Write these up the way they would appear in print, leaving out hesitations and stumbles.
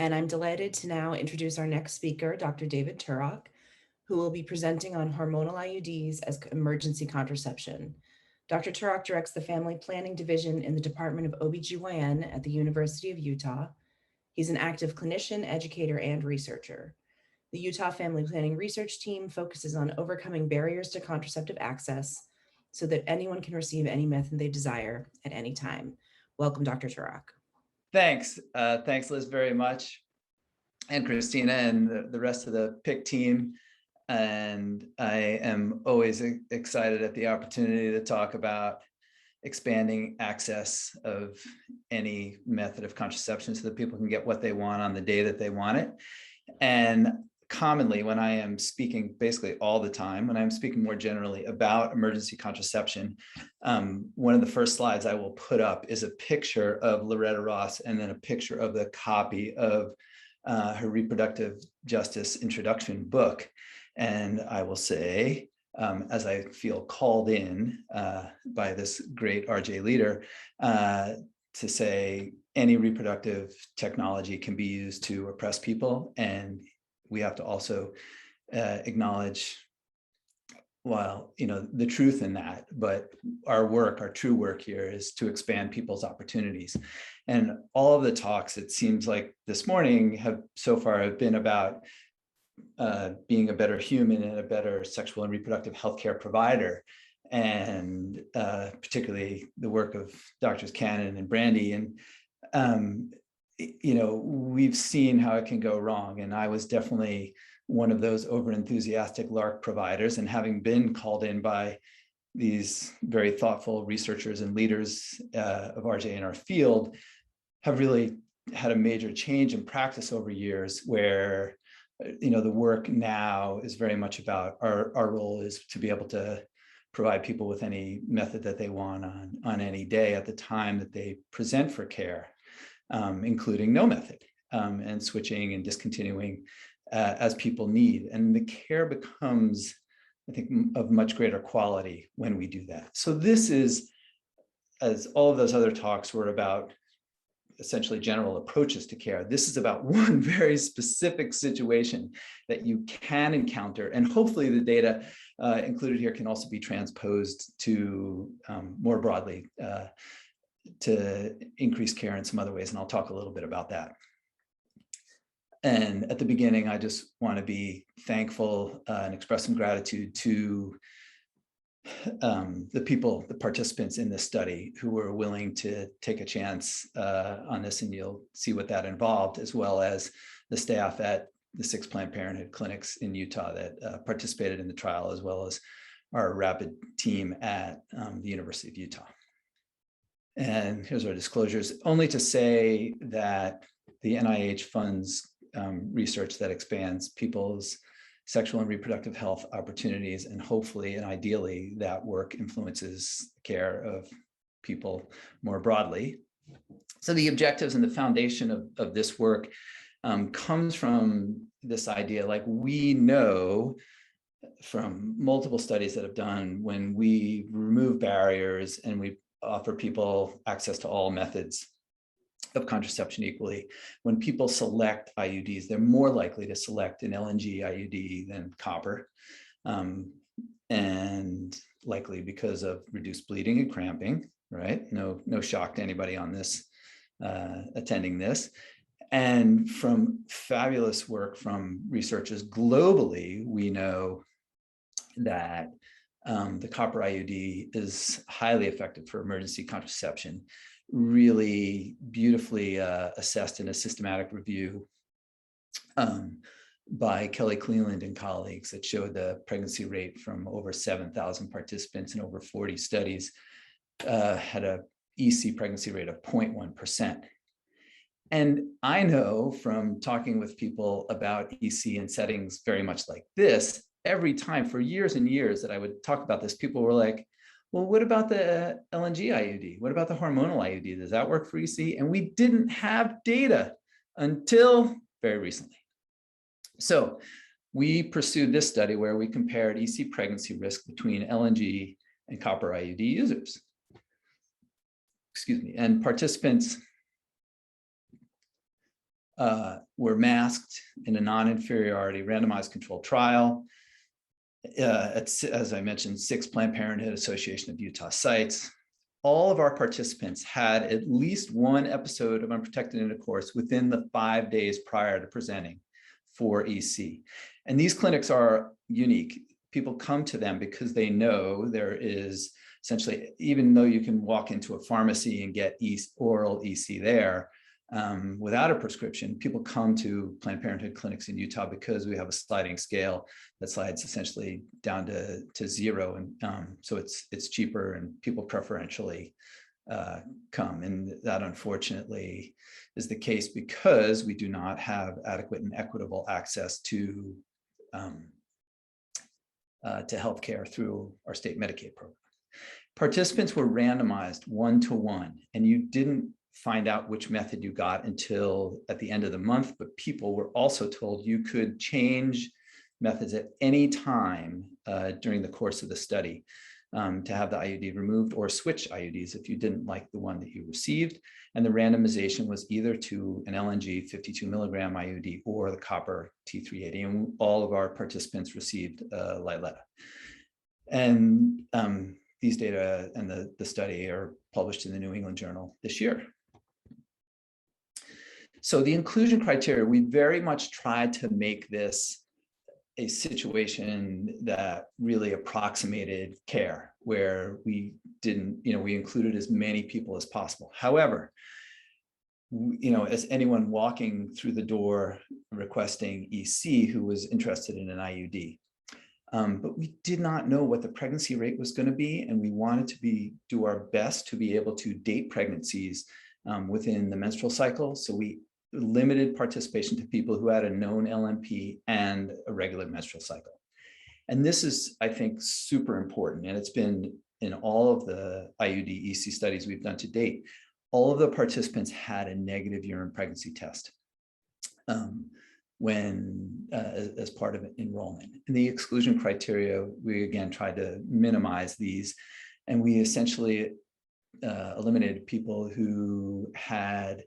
and I'm delighted to now introduce our next speaker, Dr. David Turok, who will be presenting on hormonal IUDs as emergency contraception. Dr. Turok directs the Family Planning Division in the Department of OBGYN at the University of Utah. He's an active clinician, educator, and researcher. The Utah Family Planning Research Team focuses on overcoming barriers to contraceptive access so that anyone can receive any method they desire at any time. Welcome, Dr. Turok. Thanks. Thanks, Liz, very much. And Christina and the rest of the PICCK team. And I am always excited at the opportunity to talk about expanding access of any method of contraception so that people can get what they want on the day that they want it. And commonly, when I am speaking, basically all the time, when I'm speaking more generally about emergency contraception, one of the first slides I will put up is a picture of Loretta Ross and then a picture of the copy of her reproductive justice introduction book. And I will say, as I feel called in by this great RJ leader, to say any reproductive technology can be used to oppress people. And we have to also acknowledge, well, the truth in that, but our true work here is to expand people's opportunities. And all of the talks, it seems like this morning have been about being a better human and a better sexual and reproductive healthcare provider. And particularly the work of Drs. Cannon and Brandy. And, we've seen how it can go wrong. And I was definitely one of those over-enthusiastic LARC providers. And having been called in by these very thoughtful researchers and leaders of RJ in our field, have really had a major change in practice over years where, the work now is very much about our role is to be able to provide people with any method that they want on any day at the time that they present for care, including no method, and switching and discontinuing as people need. And the care becomes, I think, of much greater quality when we do that. So this is, as all of those other talks were about essentially general approaches to care, this is about one very specific situation that you can encounter. And hopefully the data included here can also be transposed to more broadly to increase care in some other ways. And I'll talk a little bit about that. And at the beginning, I just want to be thankful and express some gratitude to the participants in this study who were willing to take a chance on this, and you'll see what that involved, as well as the staff at the 6 Planned Parenthood clinics in Utah that participated in the trial, as well as our rapid team at the University of Utah. And here's our disclosures, only to say that the NIH funds research that expands people's sexual and reproductive health opportunities, and hopefully and ideally that work influences the care of people more broadly. So the objectives and the foundation of this work comes from this idea, like we know from multiple studies that have done, when we remove barriers and we offer people access to all methods of contraception equally, when people select IUDs, they're more likely to select an LNG IUD than copper, and likely because of reduced bleeding and cramping, right? No shock to anybody on this attending this. And from fabulous work from researchers globally, we know that the copper IUD is highly effective for emergency contraception, really beautifully assessed in a systematic review by Kelly Cleland and colleagues that showed the pregnancy rate from over 7,000 participants in over 40 studies had a EC pregnancy rate of 0.1%. And I know from talking with people about EC in settings very much like this, every time for years and years that I would talk about this, people were like, well, what about the LNG IUD? What about the hormonal IUD? Does that work for EC? And we didn't have data until very recently. So we pursued this study where we compared EC pregnancy risk between LNG and copper IUD users. Excuse me, and participants were masked in a non-inferiority randomized controlled trial. As I mentioned, 6 Planned Parenthood Association of Utah sites. All of our participants had at least one episode of unprotected intercourse within the 5 days prior to presenting for EC. And these clinics are unique. People come to them because they know there is essentially, even though you can walk into a pharmacy and get oral EC there, without a prescription, people come to Planned Parenthood clinics in Utah because we have a sliding scale that slides essentially down to 0. And so it's cheaper and people preferentially come. And that unfortunately is the case because we do not have adequate and equitable access to healthcare through our state Medicaid program. Participants were randomized 1-to-1, and you didn't find out which method you got until at the end of the month, but people were also told you could change methods at any time during the course of the study to have the IUD removed or switch IUDs if you didn't like the one that you received. And the randomization was either to an LNG 52 milligram IUD or the copper T380. And all of our participants received Liletta. And these data and the study are published in the New England Journal this year. So the inclusion criteria, we very much tried to make this a situation that really approximated care, where we didn't, we included as many people as possible. However, as anyone walking through the door requesting EC who was interested in an IUD, but we did not know what the pregnancy rate was going to be, and we wanted to do our best to be able to date pregnancies within the menstrual cycle. So we limited participation to people who had a known LMP and a regular menstrual cycle. And this is, I think, super important. And it's been in all of the IUD EC studies we've done to date. All of the participants had a negative urine pregnancy test as part of enrollment. And the exclusion criteria, we again tried to minimize these, and we essentially eliminated people who had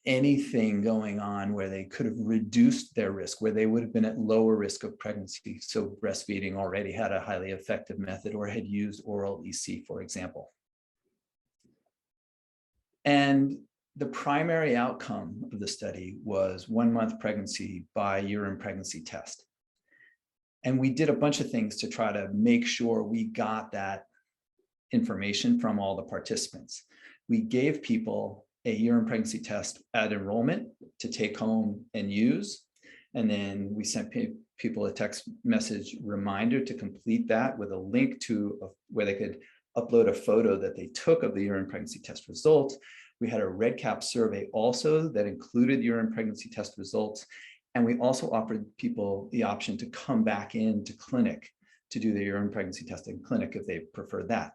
anything going on where they could have reduced their risk, where they would have been at lower risk of pregnancy. So breastfeeding already had a highly effective method or had used oral EC, for example. And the primary outcome of the study was 1-month pregnancy by urine pregnancy test. And we did a bunch of things to try to make sure we got that information from all the participants. We gave people a urine pregnancy test at enrollment to take home and use. And then we sent people a text message reminder to complete that with a link to where they could upload a photo that they took of the urine pregnancy test results. We had a red cap survey also that included urine pregnancy test results. And we also offered people the option to come back into clinic to do the urine pregnancy test in clinic if they prefer that.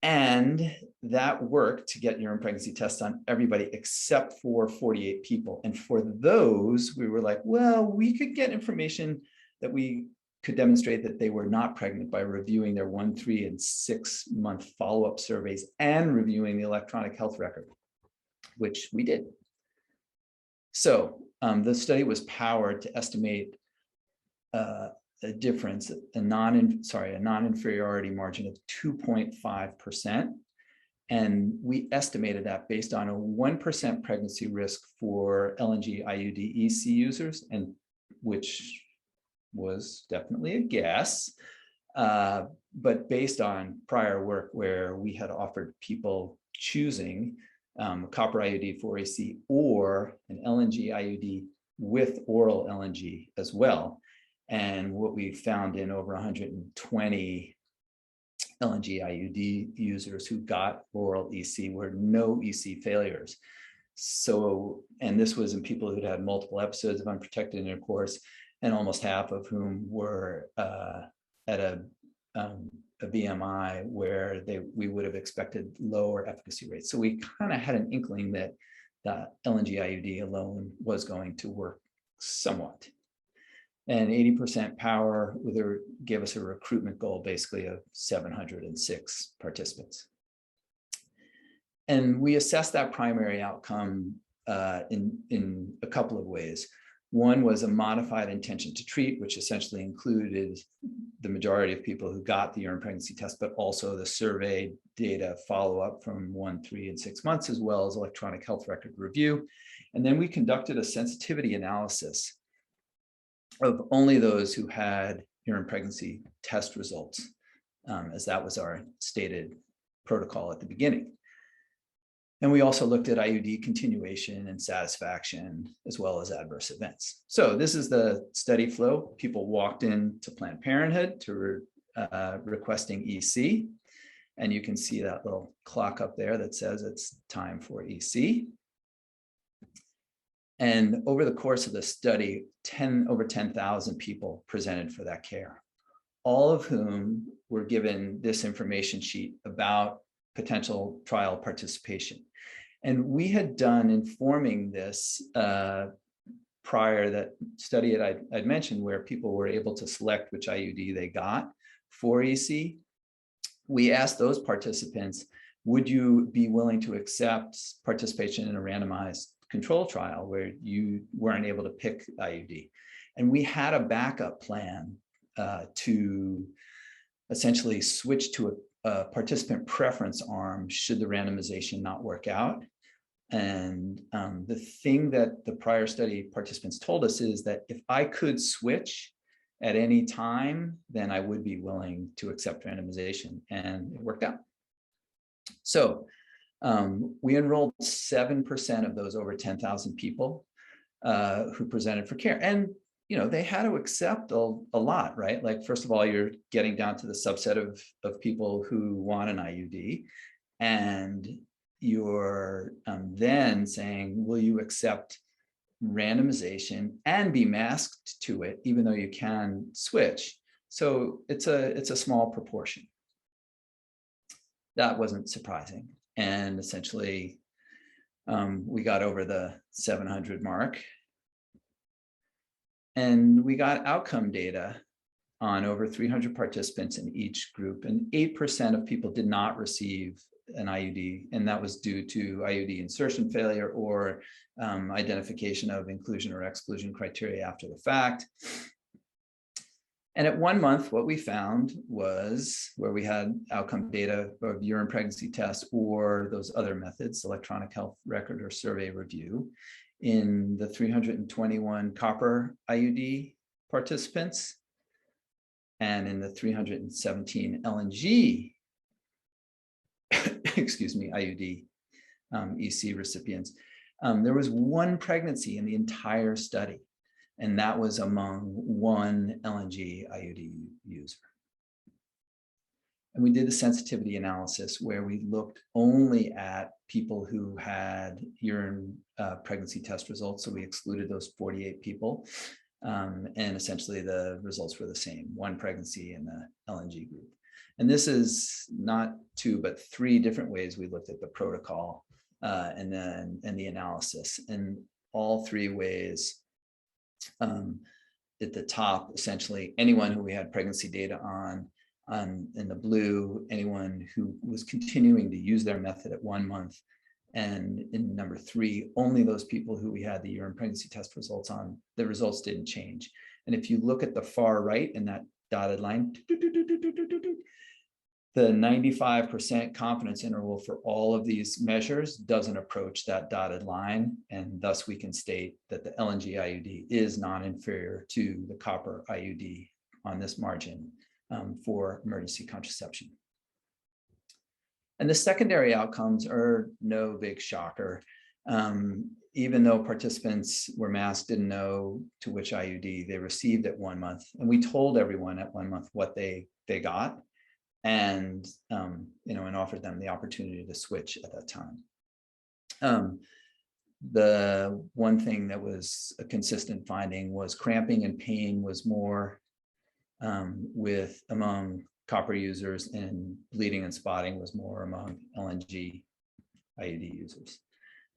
And that worked to get urine pregnancy tests on everybody except for 48 people. And for those, we were like, well, we could get information that we could demonstrate that they were not pregnant by reviewing their 1, 3, and 6-month follow-up surveys and reviewing the electronic health record, which we did. So the study was powered to estimate a difference, a non-inferiority margin of 2.5%. And we estimated that based on a 1% pregnancy risk for LNG IUD EC users, and which was definitely a guess, but based on prior work where we had offered people choosing copper IUD for AC or an LNG IUD with oral LNG as well. And what we found in over 120 LNG IUD users who got oral EC were no EC failures. So, and this was in people who'd had multiple episodes of unprotected intercourse, and almost half of whom were at a BMI where we would have expected lower efficacy rates. So we kind of had an inkling that the LNG IUD alone was going to work somewhat. And 80% power gave us a recruitment goal basically of 706 participants. And we assessed that primary outcome in a couple of ways. One was a modified intention to treat, which essentially included the majority of people who got the urine pregnancy test, but also the survey data follow-up from 1, 3, and 6 months, as well as electronic health record review. And then we conducted a sensitivity analysis of only those who had urine pregnancy test results, as that was our stated protocol at the beginning. And we also looked at IUD continuation and satisfaction, as well as adverse events. So this is the study flow. People walked into Planned Parenthood to requesting EC. And you can see that little clock up there that says it's time for EC. And over the course of the study, over 10,000 people presented for that care, all of whom were given this information sheet about potential trial participation. And we had done informing this prior, that study that I'd mentioned, where people were able to select which IUD they got for EC. We asked those participants, would you be willing to accept participation in a randomized control trial where you weren't able to pick IUD? And we had a backup plan to essentially switch to a participant preference arm should the randomization not work out. And the thing that the prior study participants told us is that if I could switch at any time, then I would be willing to accept randomization, and it worked out. So we enrolled 7% of those over 10,000 people who presented for care. And they had to accept a lot, right? Like, first of all, you're getting down to the subset of people who want an IUD, and you're then saying, will you accept randomization and be masked to it, even though you can switch? So it's a small proportion. That wasn't surprising. And essentially, we got over the 700 mark. And we got outcome data on over 300 participants in each group, and 8% of people did not receive an IUD, and that was due to IUD insertion failure or identification of inclusion or exclusion criteria after the fact. And at 1 month, what we found was, where we had outcome data of urine pregnancy tests or those other methods, electronic health record or survey review, in the 321 copper IUD participants and in the 317 LNG, excuse me, IUD EC recipients, there was one pregnancy in the entire study, and that was among one LNG IUD user. And we did a sensitivity analysis where we looked only at people who had urine pregnancy test results. So we excluded those 48 people. And essentially the results were the same, one pregnancy in the LNG group. And this is not 2, but 3 different ways we looked at the protocol and the analysis. And all 3 ways, at the top, essentially anyone who we had pregnancy data on in the blue, anyone who was continuing to use their method at 1 month, and in number 3, only those people who we had the urine pregnancy test results on, the results didn't change. And if you look at the far right in that dotted line, the 95% confidence interval for all of these measures doesn't approach that dotted line, and thus we can state that the LNG IUD is non-inferior to the copper IUD on this margin for emergency contraception. And the secondary outcomes are no big shocker. Even though participants were masked, didn't know to which IUD they received at 1 month. And we told everyone at 1 month what they got, and and offered them the opportunity to switch at that time. The one thing that was a consistent finding was cramping and pain was more among copper users, and bleeding and spotting was more among LNG IUD users.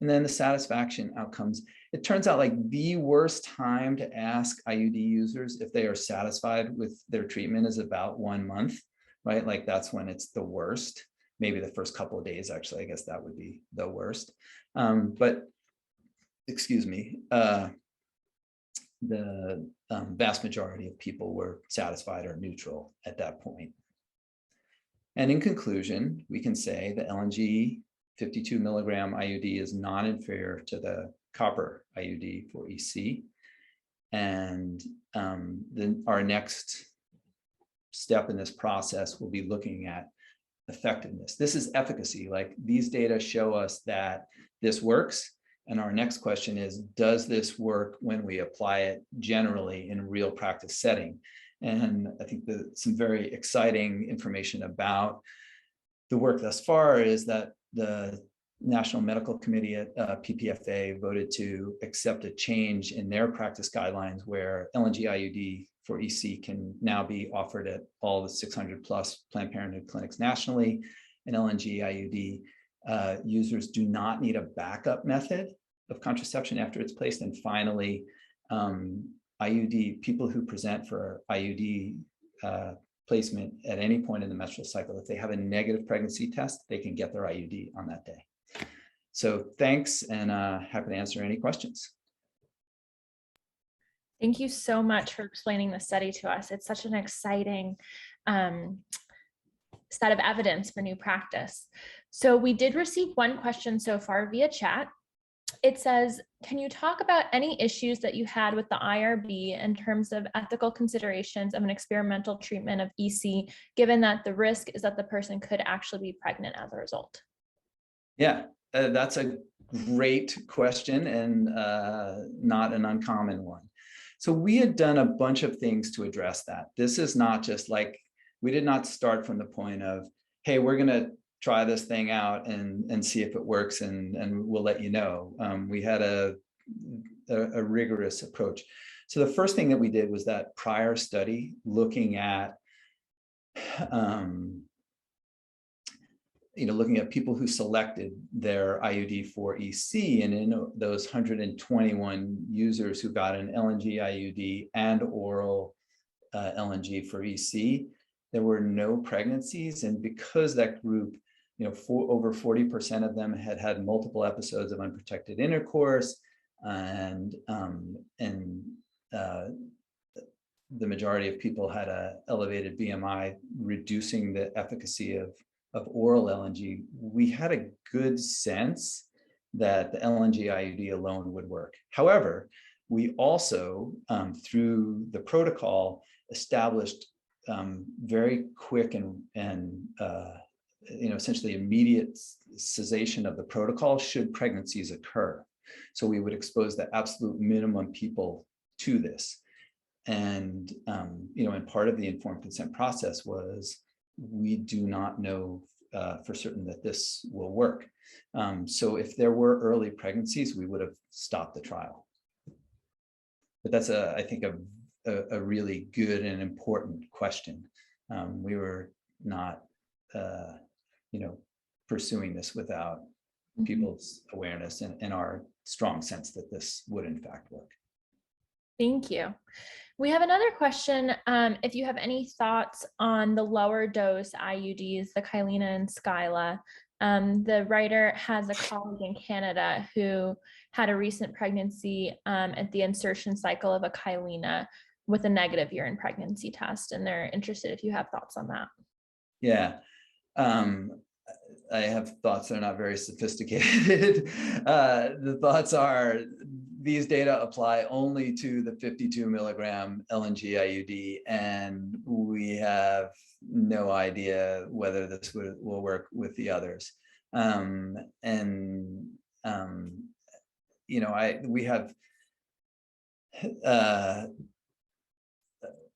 And then the satisfaction outcomes, it turns out like the worst time to ask IUD users if they are satisfied with their treatment is about 1 month, right? Like that's when it's the worst. Maybe the first couple of days, actually, I guess that would be the worst. But excuse me, the vast majority of people were satisfied or neutral at that point. And in conclusion, we can say the LNG 52 milligram IUD is non-inferior to the copper IUD for EC. And then our next step in this process will be looking at effectiveness. This is efficacy. Like, these data show us that this works. And our next question is, does this work when we apply it generally in a real practice setting? And I think that some very exciting information about the work thus far is that the National Medical Committee at PPFA voted to accept a change in their practice guidelines where LNG IUD for EC can now be offered at all the 600 plus Planned Parenthood clinics nationally. And LNG IUD users do not need a backup method of contraception after it's placed. And finally, IUD, people who present for IUD placement at any point in the menstrual cycle, if they have a negative pregnancy test, they can get their IUD on that day. So thanks, and happy to answer any questions. Thank you so much for explaining the study to us. It's such an exciting set of evidence for new practice. So we did receive one question so far via chat. It says, can you talk about any issues that you had with the IRB in terms of ethical considerations of an experimental treatment of EC, given that the risk is that the person could actually be pregnant as a result? Yeah, that's a great question, and not an uncommon one. So we had done a bunch of things to address that. This is not just like, we did not start from the point of, hey, we're going to try this thing out and see if it works, and we'll let you know. We had a rigorous approach. So the first thing that we did was that prior study looking at looking at people who selected their IUD for EC, and in those 121 users who got an LNG IUD and oral LNG for EC, there were no pregnancies. And because that group, over 40% of them had had multiple episodes of unprotected intercourse, and the majority of people had an elevated BMI, reducing the efficacy of oral LNG, we had a good sense that the LNG IUD alone would work. However, we also, through the protocol, established very quick and essentially immediate cessation of the protocol should pregnancies occur. So we would expose the absolute minimum people to this. And and part of the informed consent process was, we do not know for certain that this will work. So if there were early pregnancies, we would have stopped the trial. But that's I think a really good and important question. We were not pursuing this without people's awareness and our strong sense that this would in fact work. Thank you. We have another question. If you have any thoughts on the lower dose IUDs, the Kyleena and Skyla. The writer has a colleague in Canada who had a recent pregnancy at the insertion cycle of a Kyleena with a negative urine pregnancy test, and they're interested if you have thoughts on that. Yeah. I have thoughts that are not very sophisticated. The thoughts are, these data apply only to the 52 milligram LNG IUD, and we have no idea whether this will work with the others. We have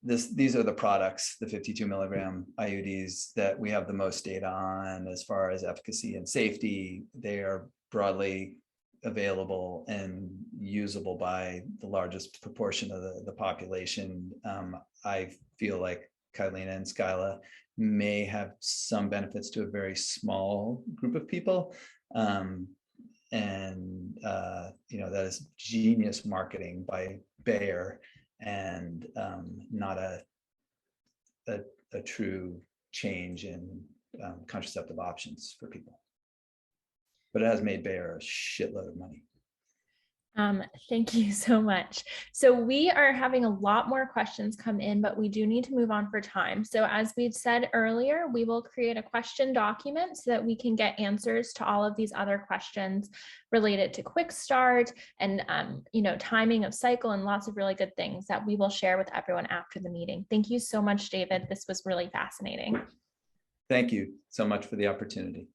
these are the products, the 52 milligram IUDs, that we have the most data on as far as efficacy and safety. They are broadly available and usable by the largest proportion of the population. I feel like Kyleena and Skyla may have some benefits to a very small group of people. That is genius marketing by Bayer, and not a true change in contraceptive options for people. But it has made Bayer a shitload of money. Thank you so much. So we are having a lot more questions come in, but we do need to move on for time. So as we've said earlier, we will create a question document so that we can get answers to all of these other questions related to quick start and timing of cycle and lots of really good things that we will share with everyone after the meeting. Thank you so much, David. This was really fascinating. Thank you so much for the opportunity.